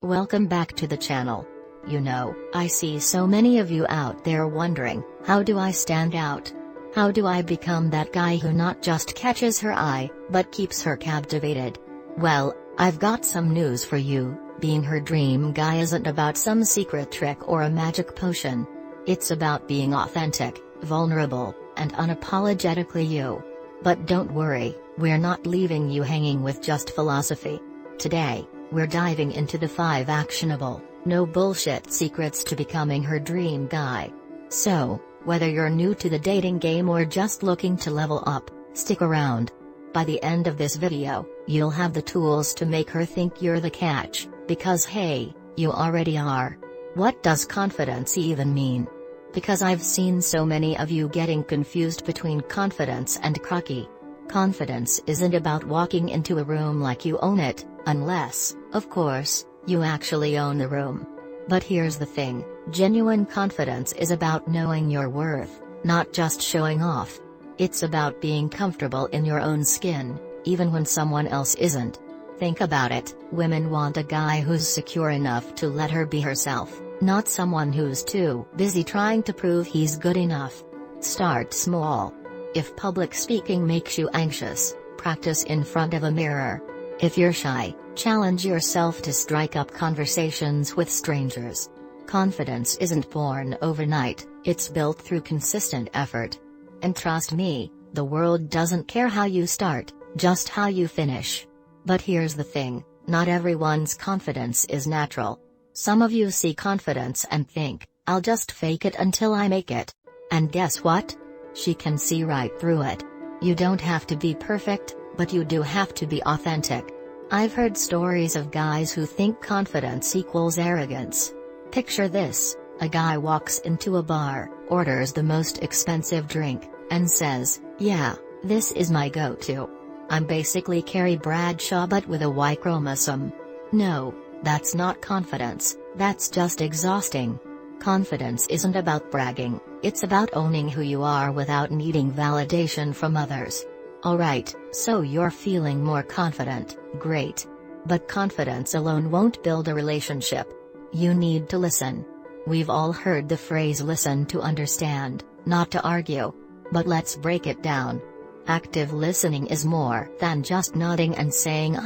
Welcome back to the channel. You know, I see so many of you out there wondering, how do I stand out? How do I become that guy who not just catches her eye, but keeps her captivated? Well, I've got some news for you. Being her dream guy isn't about some secret trick or a magic potion. It's about being authentic, vulnerable, and unapologetically you. But don't worry, we're not leaving you hanging with just philosophy. Today, we're diving into the 5 actionable, no bullshit secrets to becoming her dream guy. So, whether you're new to the dating game or just looking to level up, stick around. By the end of this video, you'll have the tools to make her think you're the catch, because hey, you already are. What does confidence even mean? Because I've seen so many of you getting confused between confidence and cocky. Confidence isn't about walking into a room like you own it, unless, of course, you actually own the room. But here's the thing, genuine confidence is about knowing your worth, not just showing off. It's about being comfortable in your own skin, even when someone else isn't. Think about it, women want a guy who's secure enough to let her be herself, not someone who's too busy trying to prove he's good enough. Start small. If public speaking makes you anxious, practice in front of a mirror. If you're shy, challenge yourself to strike up conversations with strangers. Confidence isn't born overnight, it's built through consistent effort. And trust me, the world doesn't care how you start, just how you finish. But here's the thing, not everyone's confidence is natural. Some of you see confidence and think, I'll just fake it until I make it. And guess what? She can see right through it. You don't have to be perfect, but you do have to be authentic. I've heard stories of guys who think confidence equals arrogance. Picture this, a guy walks into a bar, orders the most expensive drink, and says, yeah, this is my go-to. I'm basically Carrie Bradshaw but with a Y chromosome. No, that's not confidence, that's just exhausting. Confidence isn't about bragging, it's about owning who you are without needing validation from others. Alright, so you're feeling more confident, great. But confidence alone won't build a relationship. You need to listen. We've all heard the phrase listen to understand, not to argue. But let's break it down. Active listening is more than just nodding and saying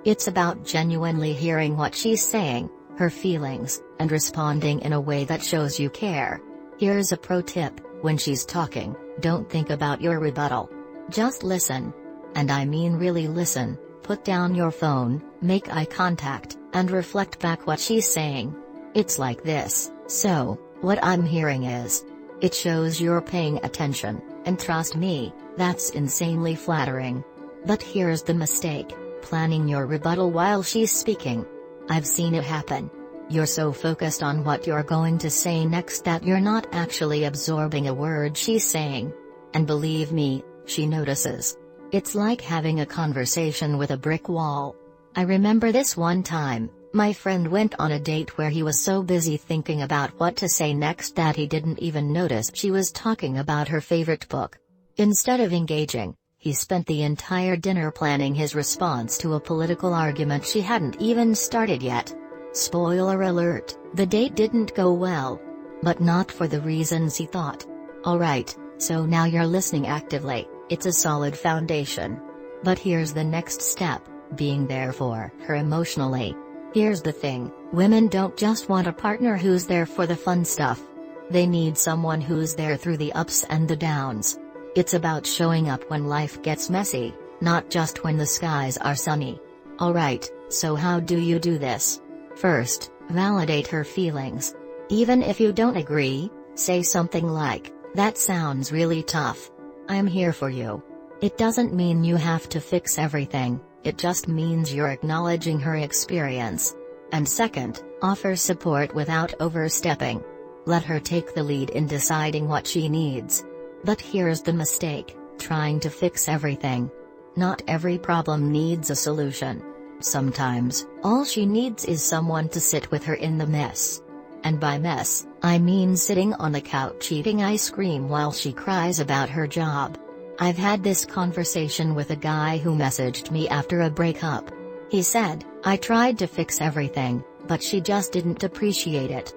It's about genuinely hearing what she's saying, her feelings, and responding in a way that shows you care. Here's a pro tip, when she's talking, don't think about your rebuttal. Just listen. And I mean really listen, put down your phone, make eye contact, and reflect back what she's saying. It's like this, so, what I'm hearing is. It shows you're paying attention, and trust me, that's insanely flattering. But here's the mistake, planning your rebuttal while she's speaking. I've seen it happen. You're so focused on what you're going to say next that you're not actually absorbing a word she's saying. And believe me, she notices. It's like having a conversation with a brick wall. I remember this one time, my friend went on a date where he was so busy thinking about what to say next that he didn't even notice she was talking about her favorite book. Instead of engaging, he spent the entire dinner planning his response to a political argument she hadn't even started yet. Spoiler alert, the date didn't go well. But not for the reasons he thought. Alright, so now you're listening actively, it's a solid foundation. But here's the next step, being there for her emotionally. Here's the thing, women don't just want a partner who's there for the fun stuff. They need someone who's there through the ups and the downs. It's about showing up when life gets messy, not just when the skies are sunny. Alright, so how do you do this? First, validate her feelings. Even if you don't agree, say something like, that sounds really tough. I'm here for you. It doesn't mean you have to fix everything, it just means you're acknowledging her experience. And second, offer support without overstepping. Let her take the lead in deciding what she needs. But here's the mistake, trying to fix everything. Not every problem needs a solution. Sometimes, all she needs is someone to sit with her in the mess. And by mess, I mean sitting on the couch eating ice cream while she cries about her job. I've had this conversation with a guy who messaged me after a breakup. He said, I tried to fix everything, But she just didn't appreciate it.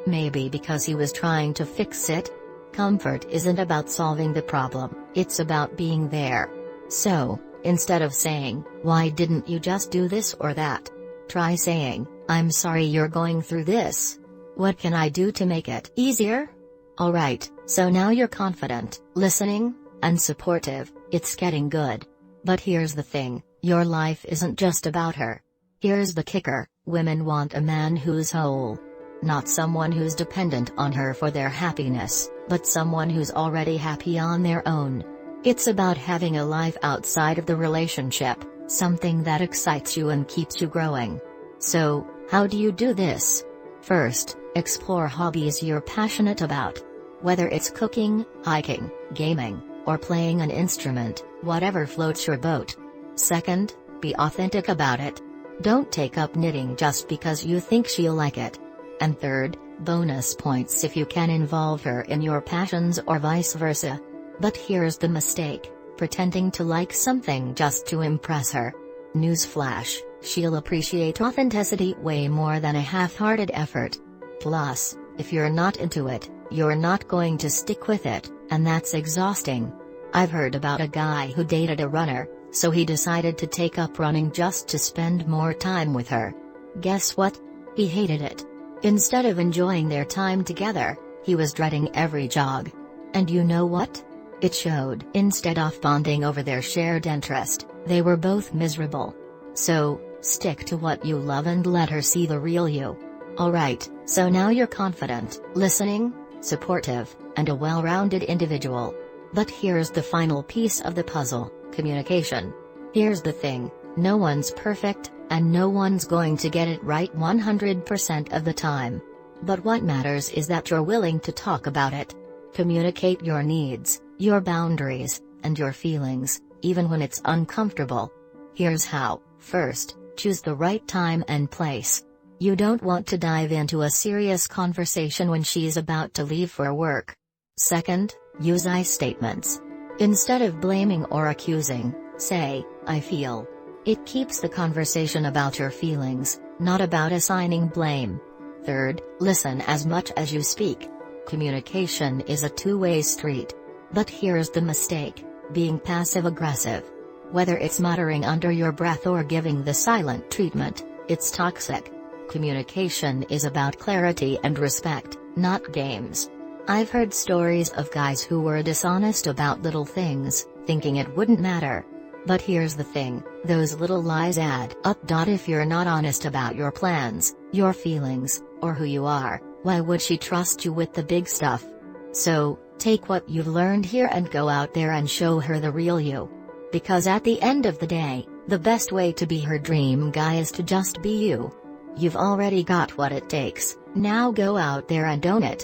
Maybe because he was trying to fix it? Comfort isn't about solving the problem, it's about being there. So, instead of saying, "Why didn't you just do this or that?" try saying, "I'm sorry you're going through this. What can I do to make it easier?" Alright, so now you're confident, listening, and supportive. It's getting good. But here's the thing, your life isn't just about her. Here's the kicker, women want a man who's whole. Not someone who's dependent on her for their happiness, but someone who's already happy on their own. It's about having a life outside of the relationship, something that excites you and keeps you growing. So, how do you do this? First, explore hobbies you're passionate about. Whether it's cooking, hiking, gaming, or playing an instrument, whatever floats your boat. Second, be authentic about it. Don't take up knitting just because you think she'll like it. And third, bonus points if you can involve her in your passions or vice versa. But here's the mistake, pretending to like something just to impress her. Newsflash, she'll appreciate authenticity way more than a half-hearted effort. Plus, if you're not into it, you're not going to stick with it, and that's exhausting. I've heard about a guy who dated a runner, so he decided to take up running just to spend more time with her. Guess what? He hated it. Instead of enjoying their time together, he was dreading every jog. And you know what? It showed. Instead of bonding over their shared interest, they were both miserable. So, stick to what you love and let her see the real you. Alright, so now you're confident, listening, supportive, and a well-rounded individual. But here's the final piece of the puzzle, communication. Here's the thing, no one's perfect, and no one's going to get it right 100% of the time. But what matters is that you're willing to talk about it. Communicate your needs, your boundaries, and your feelings, even when it's uncomfortable. Here's how. First, choose the right time and place. You don't want to dive into a serious conversation when she's about to leave for work. Second, use I statements. Instead of blaming or accusing, say, "I feel." It keeps the conversation about your feelings, not about assigning blame. Third, listen as much as you speak. Communication is a two-way street. But here's the mistake, being passive-aggressive. Whether it's muttering under your breath or giving the silent treatment, it's toxic. Communication is about clarity and respect, not games. I've heard stories of guys who were dishonest about little things, thinking it wouldn't matter. But here's the thing, those little lies add up. If you're not honest about your plans, your feelings, or who you are, why would she trust you with the big stuff? So, take what you've learned here and go out there and show her the real you. Because at the end of the day, the best way to be her dream guy is to just be you. You've already got what it takes, now go out there and own it.